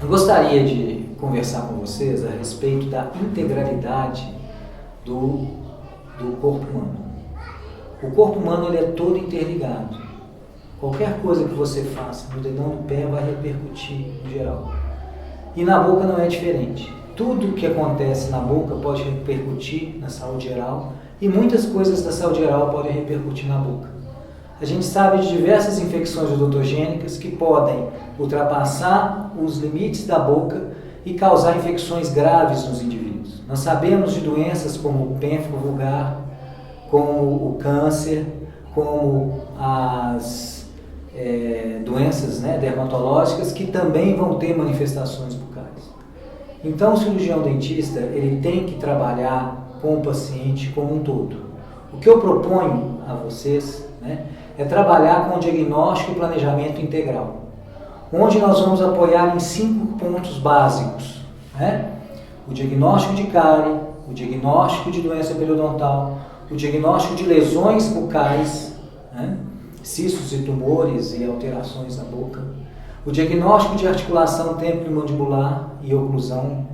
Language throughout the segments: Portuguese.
Eu gostaria de conversar com vocês a respeito da integralidade do corpo humano. O corpo humano ele é todo interligado. Qualquer coisa que você faça no dedão do pé vai repercutir no geral. E na boca não é diferente. Tudo que acontece na boca pode repercutir na saúde geral e muitas coisas da saúde geral podem repercutir na boca. A gente sabe de diversas infecções odontogênicas que podem ultrapassar os limites da boca e causar infecções graves nos indivíduos. Nós sabemos de doenças como o pênfigo vulgar, como o câncer, como as doenças dermatológicas que também vão ter manifestações bucais. Então o cirurgião dentista ele tem que trabalhar com o paciente como um todo. O que eu proponho a vocês é trabalhar com o diagnóstico e planejamento integral, onde nós vamos apoiar em 5 pontos básicos. O diagnóstico de cárie, o diagnóstico de doença periodontal, o diagnóstico de lesões bucais, cistos e tumores e alterações na boca, o diagnóstico de articulação temporomandibular e oclusão,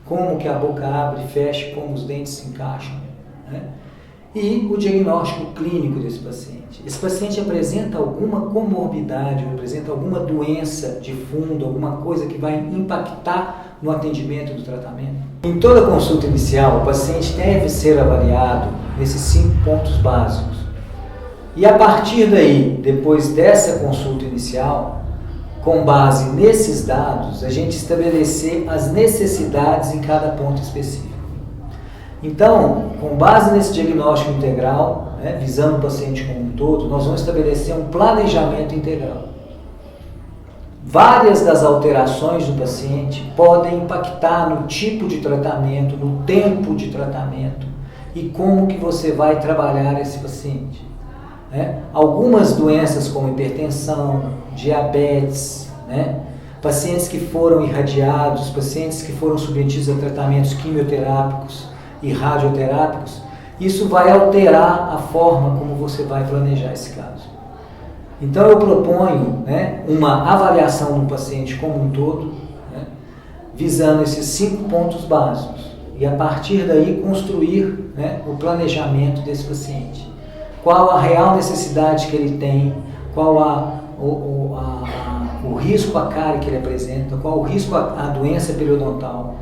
como que a boca abre e fecha, como os dentes se encaixam, e o diagnóstico clínico desse paciente. Esse paciente apresenta alguma comorbidade, apresenta alguma doença de fundo, alguma coisa que vai impactar no atendimento do tratamento. Em toda consulta inicial, o paciente deve ser avaliado nesses 5 pontos básicos. E a partir daí, depois dessa consulta inicial, com base nesses dados, a gente estabelecer as necessidades em cada ponto específico. Então, com base nesse diagnóstico integral, visando o paciente como um todo, nós vamos estabelecer um planejamento integral. Várias das alterações do paciente podem impactar no tipo de tratamento, no tempo de tratamento e como que você vai trabalhar esse paciente. Algumas doenças como hipertensão, diabetes, pacientes que foram irradiados, pacientes que foram submetidos a tratamentos quimioterápicos e radioterápicos, isso vai alterar a forma como você vai planejar esse caso. Então eu proponho uma avaliação do paciente como um todo, visando esses 5 pontos básicos e a partir daí construir o planejamento desse paciente. Qual a real necessidade que ele tem, qual o risco à cárie que ele apresenta, qual o risco à doença periodontal,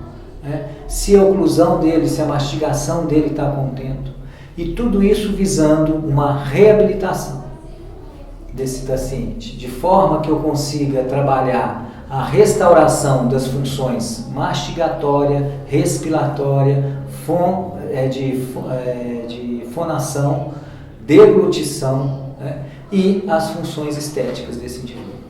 se a oclusão dele, se a mastigação dele está contento, e tudo isso visando uma reabilitação desse paciente, de forma que eu consiga trabalhar a restauração das funções mastigatória, respiratória, de fonação, deglutição e as funções estéticas desse indivíduo.